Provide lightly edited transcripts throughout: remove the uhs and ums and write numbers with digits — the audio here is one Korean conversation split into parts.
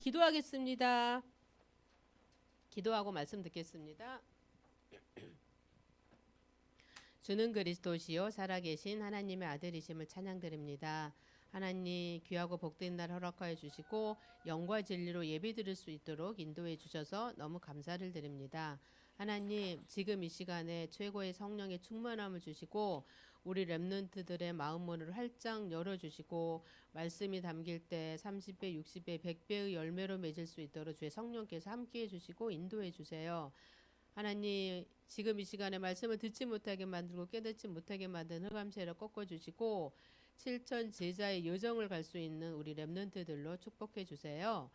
기도하겠습니다. 기도하고 말씀 듣겠습니다. 주는 그리스도시요 살아계신 하나님의 아들이심을 찬양드립니다. 하나님 귀하고 복된 날 허락하여 주시고 영과 진리로 예배드릴 수 있도록 인도해 주셔서 너무 감사를 드립니다. 하나님 지금 이 시간에 최고의 성령의 충만함을 주시고 우리 렘넌트들의 마음문을 활짝 열어주시고 말씀이 담길 때 30배, 60배, 100배의 열매로 맺을 수 있도록 주의 성령께서 함께해 주시고 인도해 주세요. 하나님 지금 이 시간에 말씀을 듣지 못하게 만들고 깨닫지 못하게 만든 흑암세를 꺾어주시고 7천 제자의 여정을 갈 수 있는 우리 렘넌트들로 축복해 주세요.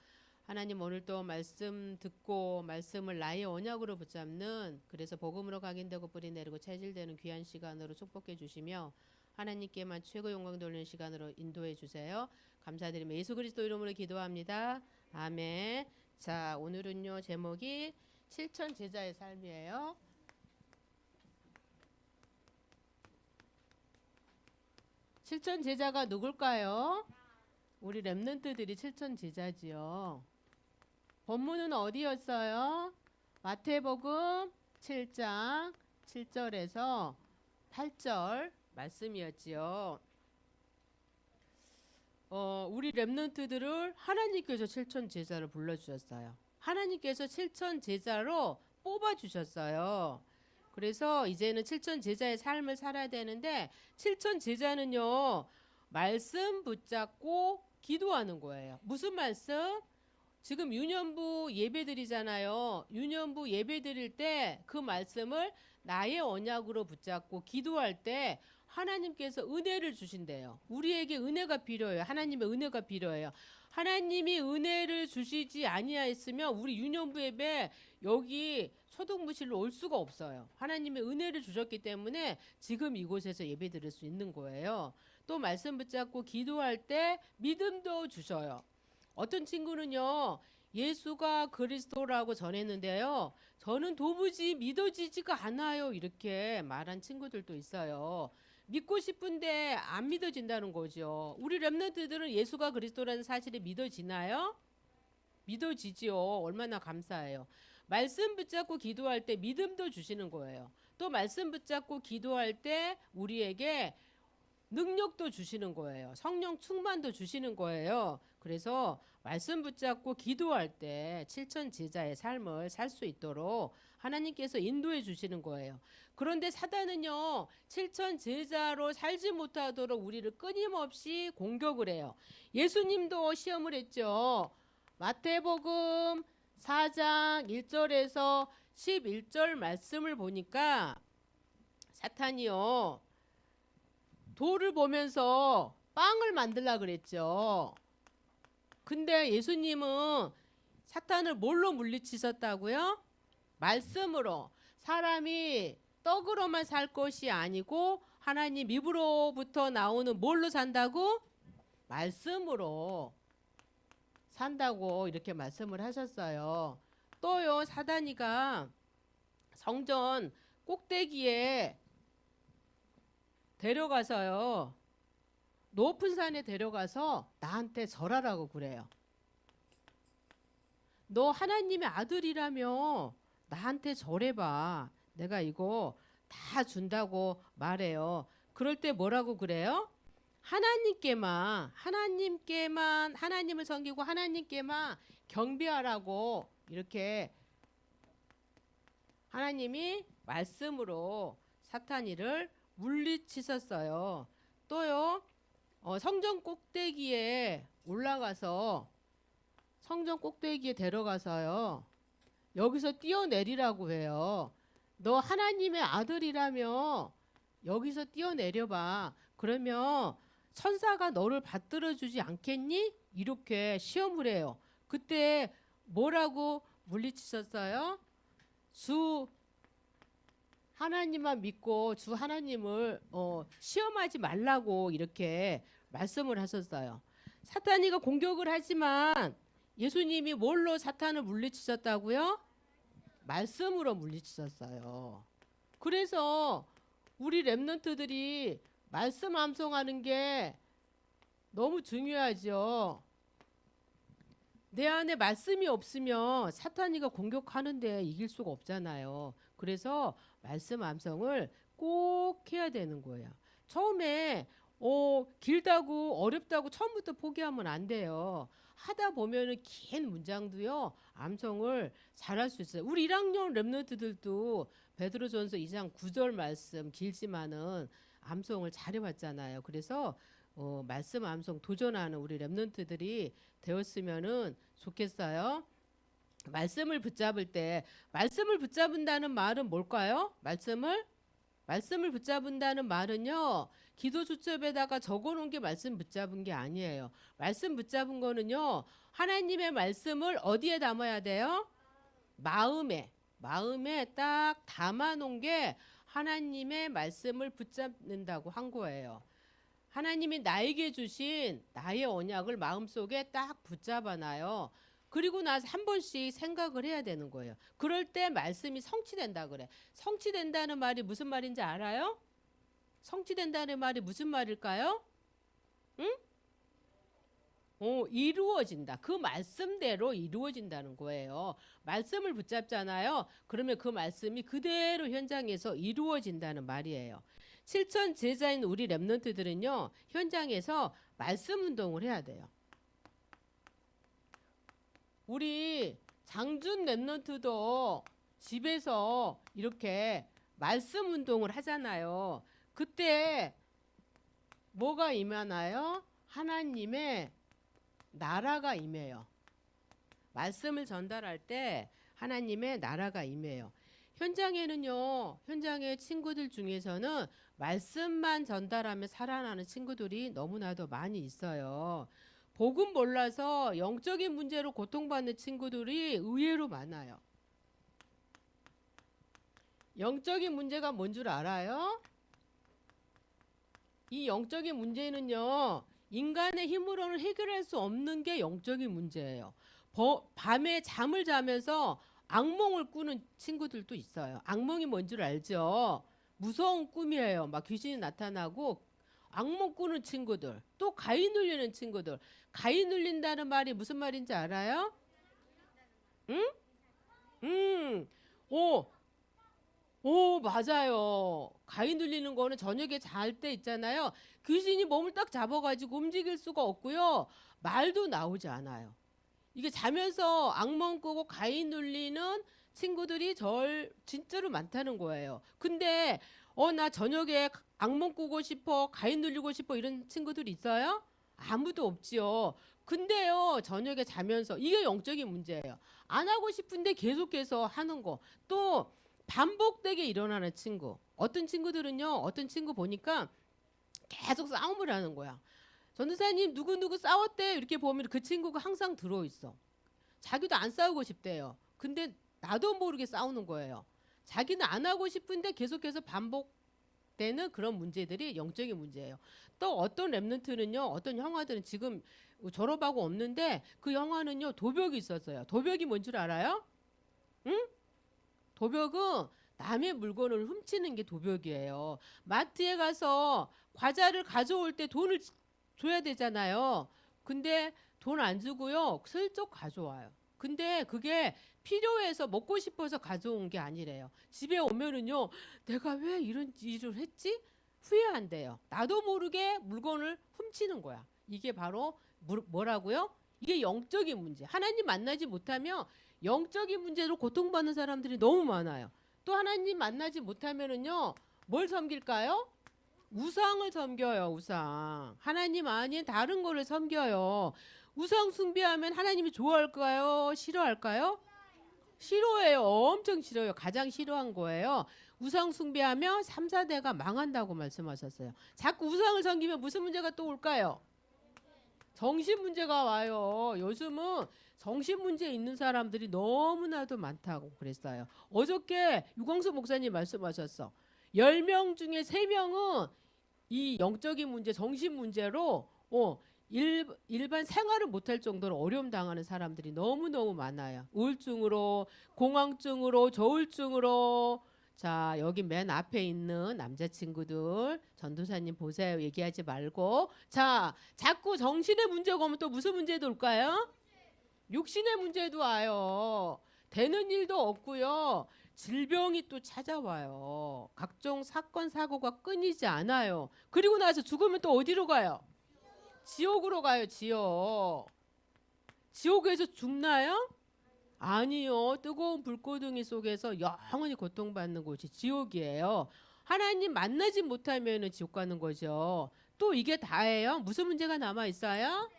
하나님 오늘도 말씀 듣고 말씀을 나의 언약으로 붙잡는 그래서 복음으로 각인되고 뿌리 내리고 체질되는 귀한 시간으로 축복해 주시며 하나님께만 최고 영광 돌리는 시간으로 인도해 주세요. 감사드리며 예수 그리스도 이름으로 기도합니다. 아멘. 자, 오늘은요 제목이 7천 제자의 삶이에요. 7천 제자가 누굴까요? 우리 렘넌트들이 7천 제자지요. 본문은 어디였어요? 마태복음 7장 7절에서 8절 말씀이었지요. 우리 렘넌트들을 하나님께서 7천 제자를 불러주셨어요. 하나님께서 7천 제자로 뽑아주셨어요. 그래서 이제는 7천 제자의 삶을 살아야 되는데 7천 제자는요 말씀 붙잡고 기도하는 거예요. 무슨 말씀? 지금 유년부 예배 드리잖아요. 유년부 예배 드릴 때 그 말씀을 나의 언약으로 붙잡고 기도할 때 하나님께서 은혜를 주신대요. 우리에게 은혜가 필요해요. 하나님의 은혜가 필요해요. 하나님이 은혜를 주시지 아니하였으면 우리 유년부 예배 여기 초등부실로 올 수가 없어요. 하나님의 은혜를 주셨기 때문에 지금 이곳에서 예배 드릴 수 있는 거예요. 또 말씀 붙잡고 기도할 때 믿음도 주셔요. 어떤 친구는요 예수가 그리스도라고 전했는데요 저는 도무지 믿어지지가 않아요 이렇게 말한 친구들도 있어요. 믿고 싶은데 안 믿어진다는 거죠. 우리 렘넌트들은 예수가 그리스도라는 사실이 믿어지나요? 믿어지지요. 얼마나 감사해요. 말씀 붙잡고 기도할 때 믿음도 주시는 거예요. 또 말씀 붙잡고 기도할 때 우리에게 능력도 주시는 거예요. 성령 충만도 주시는 거예요. 그래서 말씀 붙잡고 기도할 때 7천 제자의 삶을 살 수 있도록 하나님께서 인도해 주시는 거예요. 그런데 사단은요 7천 제자로 살지 못하도록 우리를 끊임없이 공격을 해요. 예수님도 시험을 했죠. 마태복음 4장 1절에서 11절 말씀을 보니까 사탄이요 돌을 보면서 빵을 만들라 그랬죠. 근데 예수님은 사탄을 뭘로 물리치셨다고요? 말씀으로. 사람이 떡으로만 살 것이 아니고 하나님 입으로부터 나오는 뭘로 산다고? 말씀으로 산다고 이렇게 말씀을 하셨어요. 또요 사단이가 성전 꼭대기에 데려가서요 높은 산에 데려가서 나한테 절하라고 그래요. 너 하나님의 아들이라며 나한테 절해봐. 내가 이거 다 준다고 말해요. 그럴 때 뭐라고 그래요? 하나님께만 하나님을 섬기고 하나님께만 경배하라고 이렇게 하나님이 말씀으로 사탄이를 물리치셨어요. 또요 성전 꼭대기에 올라가서 성전 꼭대기에 데려가서요 여기서 뛰어내리라고 해요. 너 하나님의 아들이라며 여기서 뛰어내려봐. 그러면 천사가 너를 받들어 주지 않겠니? 이렇게 시험을 해요. 그때 뭐라고 물리치셨어요? 주 하나님만 믿고 주 하나님을 시험하지 말라고 이렇게 말씀을 하셨어요. 사탄이가 공격을 하지만 예수님이 뭘로 사탄을 물리치셨다고요? 말씀으로 물리치셨어요. 그래서 우리 렘넌트들이 말씀 암송하는 게 너무 중요하죠. 내 안에 말씀이 없으면 사탄이가 공격하는데 이길 수가 없잖아요. 그래서 말씀 암송을 꼭 해야 되는 거예요. 처음에 길다고 어렵다고 처음부터 포기하면 안 돼요. 하다 보면은 긴 문장도요 암송을 잘할 수 있어요. 우리 1학년 랩런트들도 베드로전서 2장 9절 말씀 길지만은 암송을 잘해왔잖아요. 그래서 말씀 암송 도전하는 우리 랩런트들이 되었으면은 좋겠어요. 말씀을 붙잡을 때 말씀을 붙잡는다는 말은 뭘까요? 말씀을 붙잡는다는 말은요. 기도 수첩에다가 적어놓은 게 말씀 붙잡은 게 아니에요. 말씀 붙잡은 거는요. 하나님의 말씀을 어디에 담아야 돼요? 마음에 딱 담아놓은 게 하나님의 말씀을 붙잡는다고 한 거예요. 하나님이 나에게 주신 나의 언약을 마음속에 딱 붙잡아놔요. 그리고 나서 한 번씩 생각을 해야 되는 거예요. 그럴 때 말씀이 성취된다 그래. 성취된다는 말이 무슨 말인지 알아요? 성취된다는 말이 무슨 말일까요? 응? 이루어진다. 그 말씀대로 이루어진다는 거예요. 말씀을 붙잡잖아요. 그러면 그 말씀이 그대로 현장에서 이루어진다는 말이에요. 실천 제자인 우리 랩런트들은요. 현장에서 말씀 운동을 해야 돼요. 우리 장준 랩런트도 집에서 이렇게 말씀 운동을 하잖아요. 그때 뭐가 임하나요? 하나님의 나라가 임해요. 말씀을 전달할 때 하나님의 나라가 임해요. 현장에는요. 현장의 친구들 중에서는 말씀만 전달하며 살아나는 친구들이 너무나도 많이 있어요. 복음 몰라서 영적인 문제로 고통받는 친구들이 의외로 많아요. 영적인 문제가 뭔 줄 알아요? 이 영적인 문제는요. 인간의 힘으로는 해결할 수 없는 게 영적인 문제예요. 밤에 잠을 자면서 악몽을 꾸는 친구들도 있어요. 악몽이 뭔 줄 알죠? 무서운 꿈이에요. 막 귀신이 나타나고 악몽 꾸는 친구들, 또 가위 눌리는 친구들. 가위 눌린다는 말이 무슨 말인지 알아요? 응? 오, 맞아요. 가위 눌리는 거는 저녁에 잘 때 있잖아요. 귀신이 몸을 딱 잡아가지고 움직일 수가 없고요. 말도 나오지 않아요. 이게 자면서 악몽 꾸고 가위 눌리는 친구들이 진짜로 많다는 거예요. 근데 나 저녁에 악몽 꾸고 싶어, 가위 눌리고 싶어 이런 친구들 있어요? 아무도 없지요. 근데요, 저녁에 자면서 이게 영적인 문제예요. 안 하고 싶은데 계속해서 하는 거. 또 반복되게 일어나는 친구. 어떤 친구들은요, 어떤 친구 보니까 계속 싸움을 하는 거야. 전도사님 누구누구 싸웠대 이렇게 보면 그 친구가 항상 들어있어. 자기도 안 싸우고 싶대요. 근데 나도 모르게 싸우는 거예요. 자기는 안 하고 싶은데 계속해서 반복되는 그런 문제들이 영적인 문제예요. 또 어떤 랩런트는요, 어떤 형아들은 지금 졸업하고 없는데 그 형아는요 도벽이 있었어요. 도벽이 뭔 줄 알아요? 응? 도벽은 남의 물건을 훔치는 게 도벽이에요. 마트에 가서 과자를 가져올 때 돈을 줘야 되잖아요. 근데 돈 안 주고요. 슬쩍 가져와요. 근데 그게 필요해서 먹고 싶어서 가져온 게 아니래요. 집에 오면은요. 내가 왜 이런 일을 했지? 후회한대요. 나도 모르게 물건을 훔치는 거야. 이게 바로 뭐라고요? 이게 영적인 문제. 하나님 만나지 못하면 영적인 문제로 고통받는 사람들이 너무 많아요. 또 하나님 만나지 못하면은요. 뭘 섬길까요? 우상을 섬겨요. 우상. 하나님 아닌 다른 거를 섬겨요. 우상 숭배하면 하나님이 좋아할까요? 싫어할까요? 싫어해요. 엄청 싫어요. 가장 싫어한 거예요. 우상 숭배하면 3, 4대가 망한다고 말씀하셨어요. 자꾸 우상을 섬기면 무슨 문제가 또 올까요? 정신 문제가 와요. 요즘은 정신 문제 있는 사람들이 너무나도 많다고 그랬어요. 어저께 유광수 목사님 말씀하셨어. 10명 중에 3명은 이 영적인 문제, 정신 문제로 일반 생활을 못할 정도로 어려움 당하는 사람들이 너무너무 많아요. 우울증으로, 공황증으로, 저울증으로. 자, 여기 맨 앞에 있는 남자친구들 전도사님 보세요. 얘기하지 말고. 자, 자꾸 정신의 문제가 오면 또 무슨 문제도 올까요? 육신의 문제도 와요. 되는 일도 없고요. 질병이 또 찾아와요. 각종 사건 사고가 끊이지 않아요. 그리고 나서 죽으면 또 어디로 가요? 지옥으로 가요. 지옥. 지옥에서 죽나요? 아니요. 뜨거운 불고둥이 속에서 영원히 고통받는 곳이 지옥이에요. 하나님 만나지 못하면 지옥 가는 거죠. 또 이게 다예요? 무슨 문제가 남아 있어요?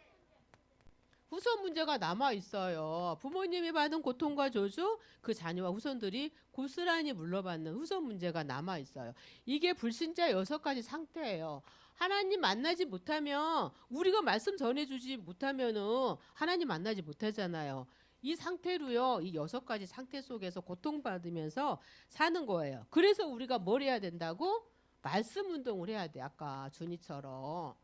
후손 문제가 남아 있어요. 부모님이 받은 고통과 저주, 그 자녀와 후손들이 고스란히 물러받는 후손 문제가 남아 있어요. 이게 불신자 6가지 상태예요. 하나님 만나지 못하면, 우리가 말씀 전해주지 못하면은 하나님 만나지 못하잖아요. 이 상태로요, 이 6가지 상태 속에서 고통받으면서 사는 거예요. 그래서 우리가 뭘 해야 된다고? 말씀 운동을 해야 돼. 아까 준이처럼.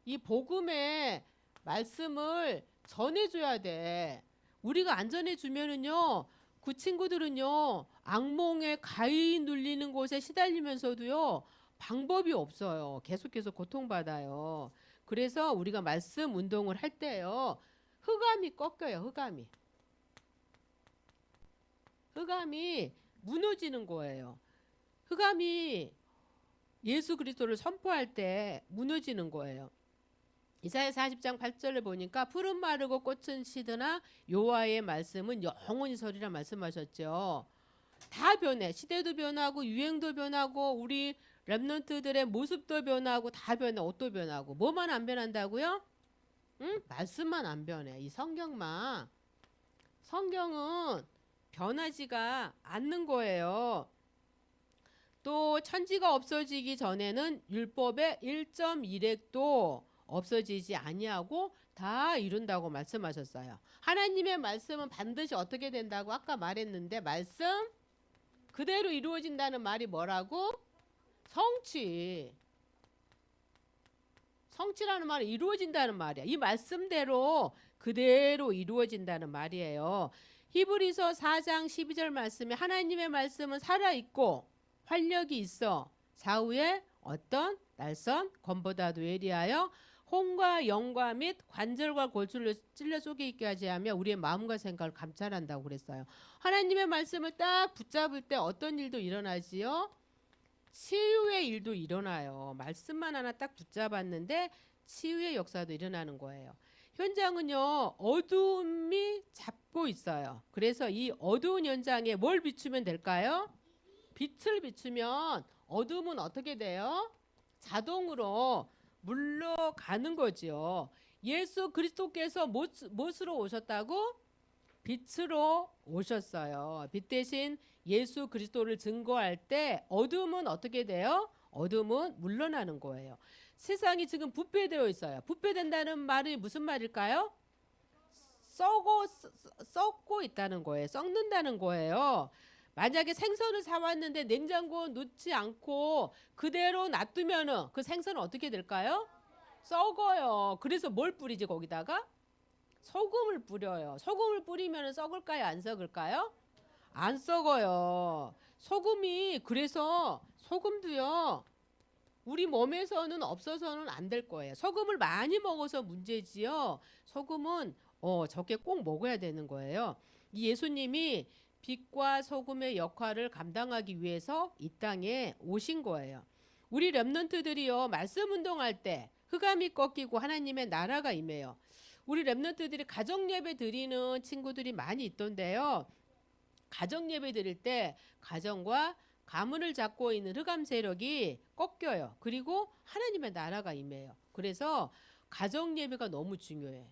이 복음의 말씀을 전해줘야 돼. 우리가 안 전해주면은요, 그 친구들은요, 악몽에 가위 눌리는 곳에 시달리면서도요, 방법이 없어요. 계속해서 고통받아요. 그래서 우리가 말씀 운동을 할 때요, 흑암이 꺾여요. 흑암이 무너지는 거예요. 흑암이 예수 그리스도를 선포할 때 무너지는 거예요. 이사야 40장 8절을 보니까 푸른 마르고 꽃은 시드나 여호와의 말씀은 영원히 서리라 말씀하셨죠. 다 변해. 시대도 변하고 유행도 변하고 우리 랩런트들의 모습도 변하고 다 변해. 옷도 변하고. 뭐만 안 변한다고요? 응? 말씀만 안 변해. 이 성경만. 성경은 변하지가 않는 거예요. 또 천지가 없어지기 전에는 율법의 1.1획도 없어지지 아니하고 다 이룬다고 말씀하셨어요. 하나님의 말씀은 반드시 어떻게 된다고 아까 말했는데, 말씀 그대로 이루어진다는 말이 뭐라고? 성취. 성취라는 말은 이루어진다는 말이야. 이 말씀대로 그대로 이루어진다는 말이에요. 히브리서 4장 12절 말씀에 하나님의 말씀은 살아있고 활력이 있어 좌우에 어떤 날선 검보다도 예리하여 혼과 영과 및 관절과 골수를 찔러 쪼개 있게 하지 하며 우리의 마음과 생각을 감찰한다고 그랬어요. 하나님의 말씀을 딱 붙잡을 때 어떤 일도 일어나지요? 치유의 일도 일어나요. 말씀만 하나 딱 붙잡았는데 치유의 역사도 일어나는 거예요. 현장은요, 어두움이 잡고 있어요. 그래서 이 어두운 현장에 뭘 비추면 될까요? 빛을 비추면 어둠은 어떻게 돼요? 자동으로 물러가는 거죠. 예수 그리스도께서 무엇으로 오셨다고? 빛으로 오셨어요. 빛 대신 예수 그리스도를 증거할 때 어둠은 어떻게 돼요? 어둠은 물러나는 거예요. 세상이 지금 부패되어 있어요. 부패된다는 말이 무슨 말일까요? 썩고 있다는 거예요. 썩는다는 거예요. 만약에 생선을 사왔는데 냉장고에 넣지 않고 그대로 놔두면은 그 생선은 어떻게 될까요? 썩어요. 그래서 뭘 뿌리지 거기다가? 소금을 뿌려요. 소금을 뿌리면 썩을까요? 안 썩을까요? 안 썩어요. 소금이, 그래서 소금도요, 우리 몸에서는 없어서는 안 될 거예요. 소금을 많이 먹어서 문제지요. 소금은 적게 꼭 먹어야 되는 거예요. 이 예수님이 빛과 소금의 역할을 감당하기 위해서 이 땅에 오신 거예요. 우리 렘넌트들이요, 말씀 운동할 때 흑암이 꺾이고 하나님의 나라가 임해요. 우리 렘넌트들이 가정 예배 드리는 친구들이 많이 있던데요. 가정 예배 드릴 때 가정과 가문을 잡고 있는 흑암 세력이 꺾여요. 그리고 하나님의 나라가 임해요. 그래서 가정 예배가 너무 중요해.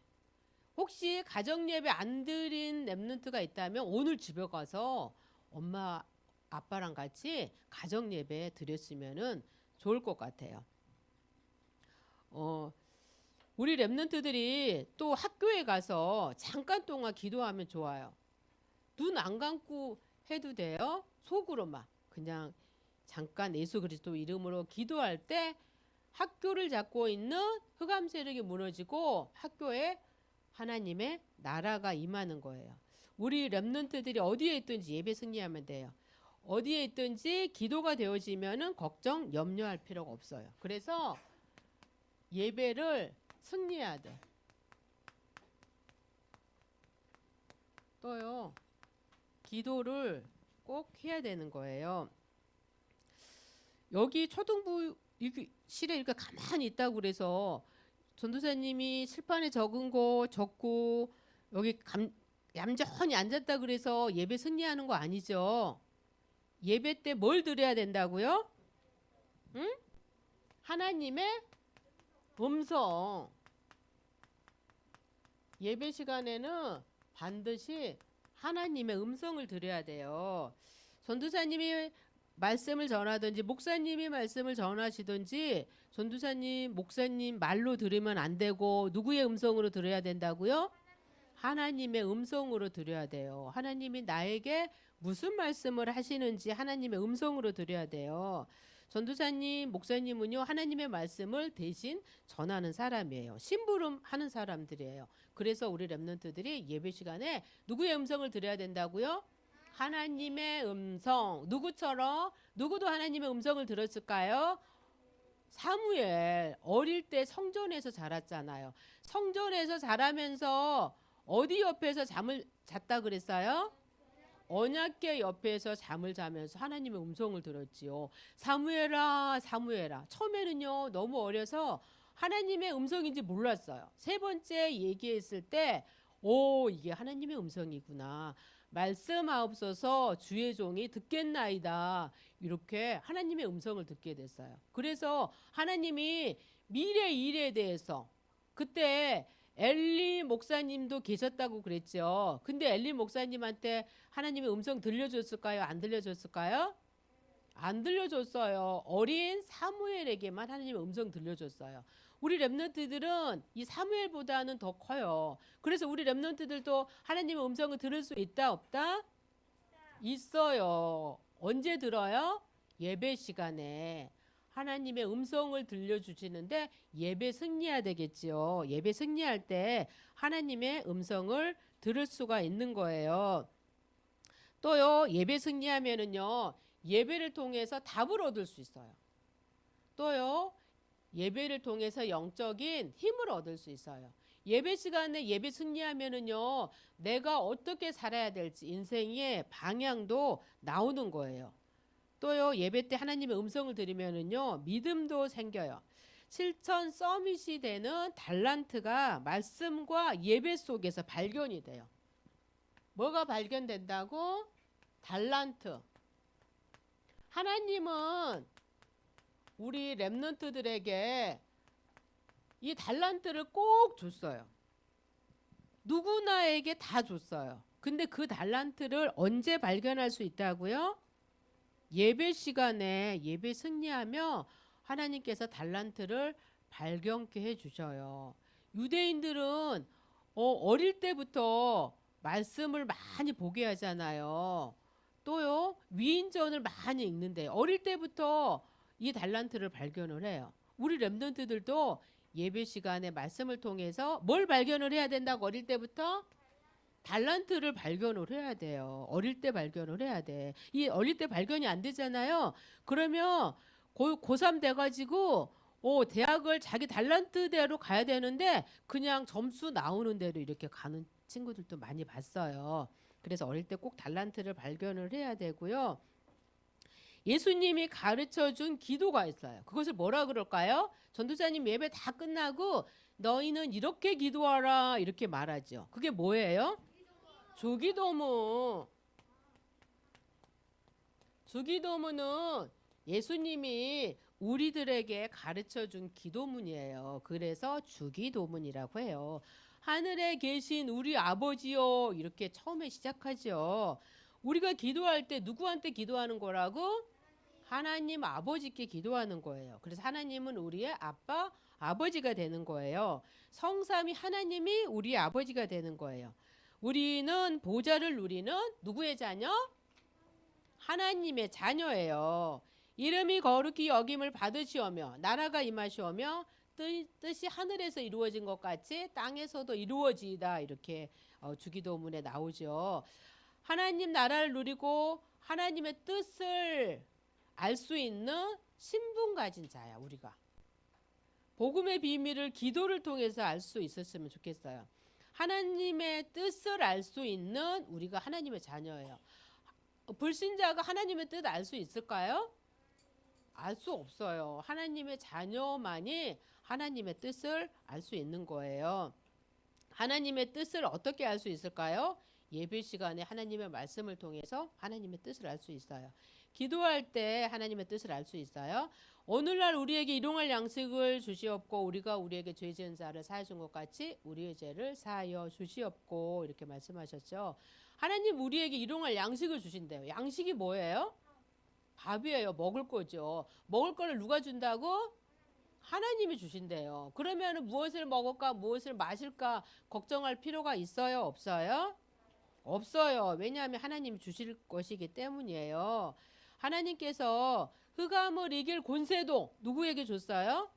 혹시 가정 예배 안 드린 렘넌트가 있다면 오늘 집에 가서 엄마 아빠랑 같이 가정 예배 드렸으면 좋을 것 같아요. 우리 렘넌트들이 또 학교에 가서 잠깐 동안 기도하면 좋아요. 눈 안 감고 해도 돼요. 속으로만 그냥 잠깐 예수 그리스도 이름으로 기도할 때 학교를 잡고 있는 흑암 세력이 무너지고 학교에 하나님의 나라가 임하는 거예요. 우리 렘넌트들이 어디에 있든지 예배 승리하면 돼요. 어디에 있든지 기도가 되어지면은 걱정, 염려할 필요가 없어요. 그래서 예배를 승리해야 돼. 또요. 기도를 꼭 해야 되는 거예요. 여기 초등부 실에 이렇게 가만히 있다고 그래서 전도사님이 칠판에 적은 거 적고 여기 얌전히 앉았다 그래서 예배 승리하는 거 아니죠. 예배 때 뭘 드려야 된다고요? 응? 하나님의 음성. 예배 시간에는 반드시 하나님의 음성을 들어야 돼요. 전도사님이 말씀을 전하든지 목사님이 말씀을 전하시든지 전도사님, 목사님 말로 들으면 안 되고 누구의 음성으로 들어야 된다고요? 하나님의 음성으로 들어야 돼요. 하나님이 나에게 무슨 말씀을 하시는지 하나님의 음성으로 들어야 돼요. 전도사님, 목사님은요 하나님의 말씀을 대신 전하는 사람이에요. 심부름하는 사람들이에요. 그래서 우리 렘넌트들이 예배 시간에 누구의 음성을 들어야 된다고요? 하나님의 음성. 누구처럼? 누구도 하나님의 음성을 들었을까요? 사무엘 어릴 때 성전에서 자랐잖아요. 성전에서 자라면서 어디 옆에서 잠을 잤다 그랬어요? 언약궤 옆에서 잠을 자면서 하나님의 음성을 들었지요. 사무엘아, 사무엘아. 처음에는요 너무 어려서 하나님의 음성인지 몰랐어요. 세 번째 얘기했을 때, 오 이게 하나님의 음성이구나. 말씀하옵소서 주의 종이 듣겠나이다. 이렇게 하나님의 음성을 듣게 됐어요. 그래서 하나님이 미래 일에 대해서 그때 엘리 목사님도 계셨다고 그랬죠. 근데 엘리 목사님한테 하나님의 음성 들려줬을까요? 안 들려줬을까요? 안 들려줬어요. 어린 사무엘에게만 하나님의 음성 들려줬어요. 우리 렘넌트들은 이 사무엘보다는 더 커요. 그래서 우리 렘넌트들도 하나님의 음성을 들을 수 있다 없다? 있어요. 언제 들어요? 예배 시간에 하나님의 음성을 들려주시는데 예배 승리해야 되겠지요. 예배 승리할 때 하나님의 음성을 들을 수가 있는 거예요. 또요 예배 승리하면은요 예배를 통해서 답을 얻을 수 있어요. 또요 예배를 통해서 영적인 힘을 얻을 수 있어요. 예배 시간에 예배 승리하면은요 내가 어떻게 살아야 될지 인생의 방향도 나오는 거예요. 또요 예배 때 하나님의 음성을 들으면은요 믿음도 생겨요. 실천 서밋이 되는 달란트가 말씀과 예배 속에서 발견이 돼요. 뭐가 발견된다고? 달란트. 하나님은 우리 렘넌트들에게 이 달란트를 꼭 줬어요. 누구나에게 다 줬어요. 근데 그 달란트를 언제 발견할 수 있다고요? 예배 시간에 예배 승리하며 하나님께서 달란트를 발견케 해주셔요. 유대인들은 어릴 때부터 말씀을 많이 보게 하잖아요. 또요 위인전을 많이 읽는데 어릴 때부터 이 달란트를 발견을 해요. 우리 렘넌트들도 예배 시간에 말씀을 통해서 뭘 발견을 해야 된다고 어릴 때부터? 달란트를 발견을 해야 돼요. 어릴 때 발견을 해야 돼. 이 어릴 때 발견이 안 되잖아요. 그러면 고3 돼가지고 대학을 자기 달란트대로 가야 되는데 그냥 점수 나오는 대로 이렇게 가는 친구들도 많이 봤어요. 그래서 어릴 때 꼭 달란트를 발견을 해야 되고요. 예수님이 가르쳐준 기도가 있어요. 그것을 뭐라 그럴까요? 전도사님 예배 다 끝나고 너희는 이렇게 기도하라 이렇게 말하죠. 그게 뭐예요? 주기도문. 주기도문은 예수님이 우리들에게 가르쳐준 기도문이에요. 그래서 주기도문이라고 해요. 하늘에 계신 우리 아버지요 이렇게 처음에 시작하죠. 우리가 기도할 때 누구한테 기도하는 거라고? 하나님 아버지께 기도하는 거예요. 그래서 하나님은 우리의 아빠, 아버지가 되는 거예요. 성삼위 하나님이 우리 아버지가 되는 거예요. 우리는 보좌를 누리는 누구의 자녀? 하나님의 자녀예요. 이름이 거룩히 여김을 받으시오며 나라가 임하시오며 뜻이 하늘에서 이루어진 것 같이 땅에서도 이루어지이다 이렇게 주기도문에 나오죠. 하나님 나라를 누리고 하나님의 뜻을 알 수 있는 신분 가진 자야 우리가. 복음의 비밀을 기도를 통해서 알 수 있었으면 좋겠어요. 하나님의 뜻을 알 수 있는 우리가 하나님의 자녀예요. 불신자가 하나님의 뜻 알 수 있을까요? 알 수 없어요. 하나님의 자녀만이 하나님의 뜻을 알 수 있는 거예요. 하나님의 뜻을 어떻게 알 수 있을까요? 예배 시간에 하나님의 말씀을 통해서 하나님의 뜻을 알 수 있어요. 기도할 때 하나님의 뜻을 알 수 있어요. 오늘날 우리에게 일용할 양식을 주시옵고 우리가 우리에게 죄 지은 자를 사하여 준 것 같이 우리의 죄를 사하여 주시옵고 이렇게 말씀하셨죠. 하나님 우리에게 일용할 양식을 주신대요. 양식이 뭐예요? 밥이에요. 먹을 거죠. 먹을 거를 누가 준다고? 하나님이 주신대요. 그러면 무엇을 먹을까 무엇을 마실까 걱정할 필요가 있어요? 없어요? 없어요. 왜냐하면 하나님이 주실 것이기 때문이에요. 하나님께서 흑암을 이길 권세도 누구에게 줬어요?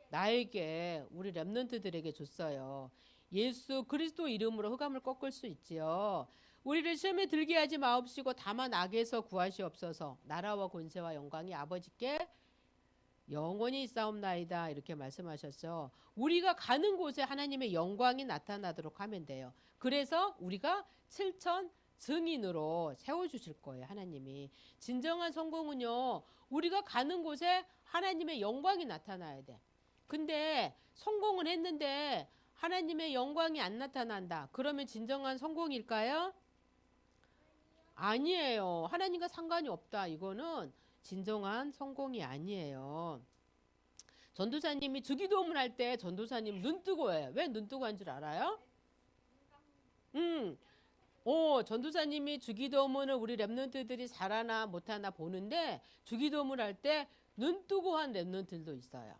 나에게, 우리 렘넌트들에게 줬어요. 예수 그리스도 이름으로 흑암을 꺾을 수 있지요. 우리를 시험에 들게 하지 마옵시고 다만 악에서 구하시옵소서. 나라와 권세와 영광이 아버지께 영원히 있사옵나이다 이렇게 말씀하셨죠. 우리가 가는 곳에 하나님의 영광이 나타나도록 하면 돼요. 그래서 우리가 7천 증인으로 세워주실 거예요. 하나님이. 진정한 성공은요. 우리가 가는 곳에 하나님의 영광이 나타나야 돼. 근데 성공은 했는데 하나님의 영광이 안 나타난다. 그러면 진정한 성공일까요? 아니에요. 하나님과 상관이 없다. 이거는 진정한 성공이 아니에요. 전도사님이 주기도문 할 때 전도사님 눈 뜨고 해요. 왜 눈 뜨고 한 줄 알아요? 전도사님이 주기도문을 우리 랩런트들이 잘하나 못하나 보는데 주기도문 할 때 눈 뜨고 한 랩런트들도 있어요.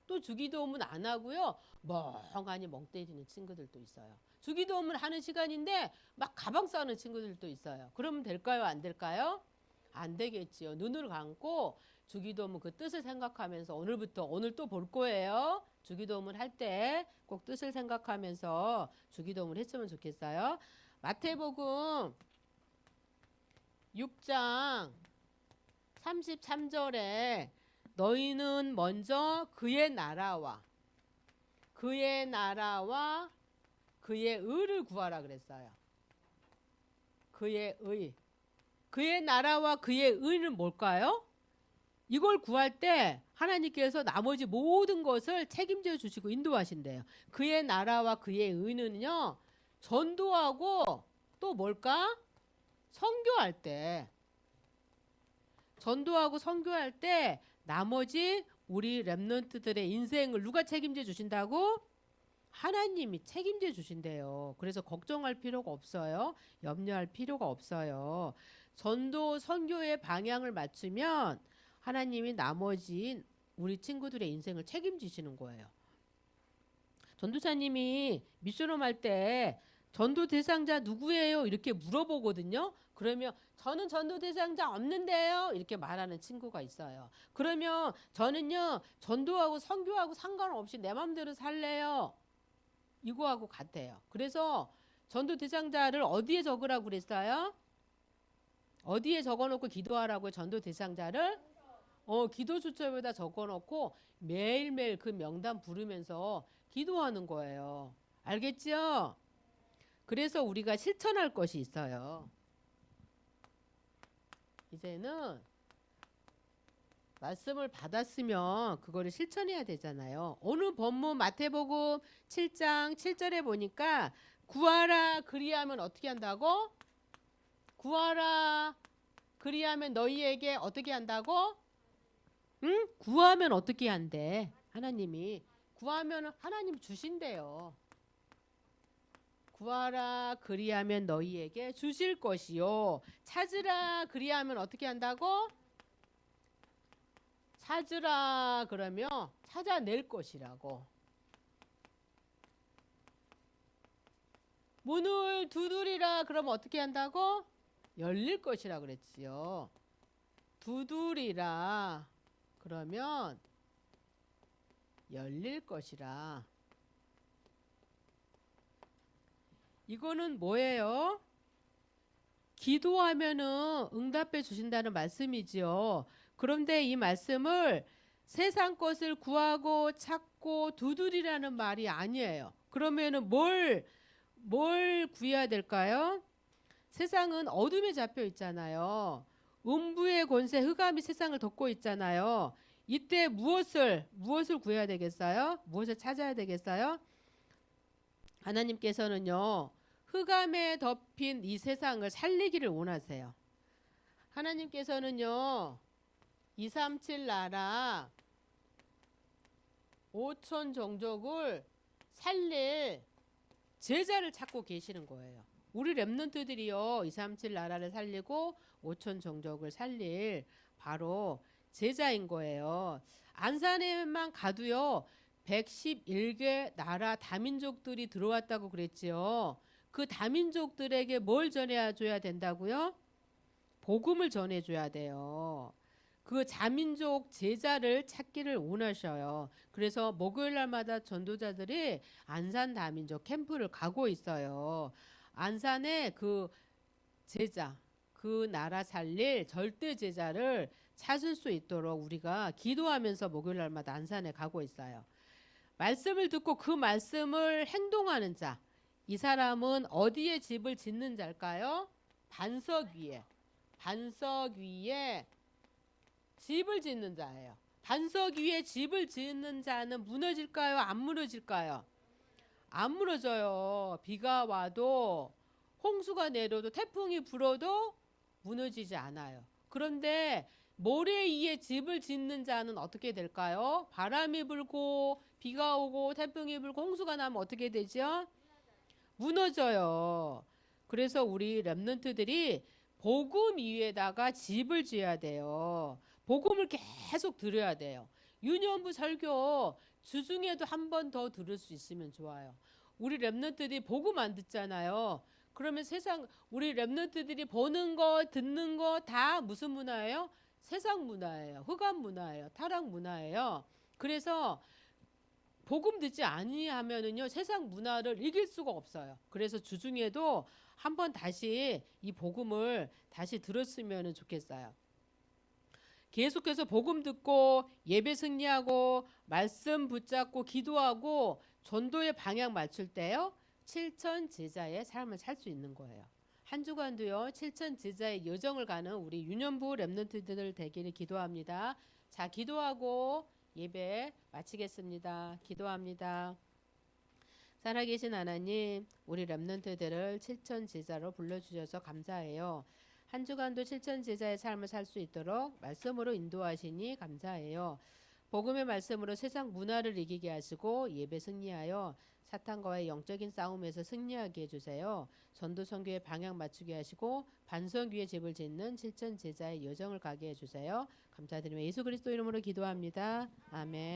또 주기도문 안 하고요. 멍하니 멍 때리는 친구들도 있어요. 주기도문 하는 시간인데 막 가방 싸는 친구들도 있어요. 그러면 될까요? 안 될까요? 안 되겠지요. 눈을 감고 주기도문 그 뜻을 생각하면서 오늘 또 볼 거예요. 주기도문 할 때 꼭 뜻을 생각하면서 주기도문 했으면 좋겠어요. 마태복음 6장 33절에 너희는 먼저 그의 나라와 그의 의를 구하라 그랬어요. 그의 의. 그의 나라와 그의 의는 뭘까요? 이걸 구할 때 하나님께서 나머지 모든 것을 책임져 주시고 인도하신대요. 그의 나라와 그의 의는요. 전도하고 또 뭘까? 선교할 때. 전도하고 선교할 때 나머지 우리 렘넌트들의 인생을 누가 책임져 주신다고? 하나님이 책임져 주신대요. 그래서 걱정할 필요가 없어요. 염려할 필요가 없어요. 전도 선교의 방향을 맞추면 하나님이 나머지 우리 친구들의 인생을 책임지시는 거예요. 전도사님이 미션홈 할 때 전도 대상자 누구예요? 이렇게 물어보거든요. 그러면 저는 전도 대상자 없는데요. 이렇게 말하는 친구가 있어요. 그러면 저는요. 전도하고 선교하고 상관없이 내 맘대로 살래요. 이거하고 같아요. 그래서 전도 대상자를 어디에 적으라고 그랬어요? 어디에 적어놓고 기도하라고요? 전도 대상자를? 기도 수첩에다 적어놓고 매일매일 그 명단 부르면서 기도하는 거예요. 알겠죠? 그래서 우리가 실천할 것이 있어요. 이제는 말씀을 받았으면 그거를 실천해야 되잖아요. 오늘 본문 마태복음 7장 7절에 보니까 구하라 그리하면 어떻게 한다고? 구하라 그리하면 너희에게 어떻게 한다고? 응? 구하면 어떻게 한대? 하나님이 구하면 하나님 주신대요. 구하라 그리하면 너희에게 주실 것이요. 찾으라 그리하면 어떻게 한다고? 찾으라 그러면 찾아낼 것이라고. 문을 두드리라 그러면 어떻게 한다고? 열릴 것이라 그랬지요. 두드리라 그러면 열릴 것이라. 이거는 뭐예요? 기도하면은 응답해 주신다는 말씀이지요. 그런데 이 말씀을 세상 것을 구하고 찾고 두드리라는 말이 아니에요. 그러면은 뭘 구해야 될까요? 세상은 어둠에 잡혀 있잖아요. 음부의 권세 흑암이 세상을 덮고 있잖아요. 이때 무엇을 구해야 되겠어요? 무엇을 찾아야 되겠어요? 하나님께서는요, 흑암에 덮인 이 세상을 살리기를 원하세요. 하나님께서는요, 237 나라 5천 종족을 살릴 제자를 찾고 계시는 거예요. 우리 렘넌트들이요, 237 나라를 살리고 5천 종족을 살릴 바로 제자인 거예요. 안산에만 가도요, 111개 나라 다민족들이 들어왔다고 그랬지요. 그 다민족들에게 뭘 전해줘야 된다고요? 복음을 전해줘야 돼요. 그 자민족 제자를 찾기를 원하셔요. 그래서 목요일 날마다 전도자들이 안산 다민족 캠프를 가고 있어요. 안산에 그 제자, 그 나라 살릴 절대 제자를 찾을 수 있도록 우리가 기도하면서 목요일 날마다 안산에 가고 있어요. 말씀을 듣고 그 말씀을 행동하는 자, 이 사람은 어디에 집을 짓는 자일까요? 반석 위에 집을 짓는 자예요. 반석 위에 집을 짓는 자는 무너질까요? 안 무너질까요? 안 무너져요. 비가 와도 홍수가 내려도 태풍이 불어도 무너지지 않아요. 그런데 모래 위에 집을 짓는 자는 어떻게 될까요? 바람이 불고 비가 오고 태풍이 불고 홍수가 나면 어떻게 되죠? 무너져요. 그래서 우리 렘넌트들이 복음 위에다가 집을 지어야 돼요. 복음을 계속 들어야 돼요. 유년부 설교 주중에도 한 번 더 들을 수 있으면 좋아요. 우리 렘넌트들이 복음 안 듣잖아요. 그러면 세상 우리 렘넌트들이 보는 거 듣는 거 다 무슨 문화예요? 세상 문화예요. 흑암 문화예요. 타락 문화예요. 그래서 복음 듣지 아니하면은요 세상 문화를 이길 수가 없어요. 그래서 주중에도 한번 다시 이 복음을 다시 들었으면 좋겠어요. 계속해서 복음 듣고 예배 승리하고 말씀 붙잡고 기도하고 전도의 방향 맞출 때요 7천 제자의 삶을 살 수 있는 거예요. 한 주간도요 7천 제자의 여정을 가는 우리 유년부 렘넌트들 되기를 기도합니다. 자, 기도하고 예배 마치겠습니다. 기도합니다. 살아계신 하나님, 우리 렘넌트들을 7천 제자로 불러주셔서 감사해요. 한 주간도 7천 제자의 삶을 살 수 있도록 말씀으로 인도하시니 감사해요. 복음의 말씀으로 세상 문화를 이기게 하시고 예배 승리하여 사탄과의 영적인 싸움에서 승리하게 해주세요. 전도 선교의 방향 맞추게 하시고 반석 위에 집을 짓는 7천 제자의 여정을 가게 해주세요. 감사드리며 예수 그리스도 이름으로 기도합니다. 아멘.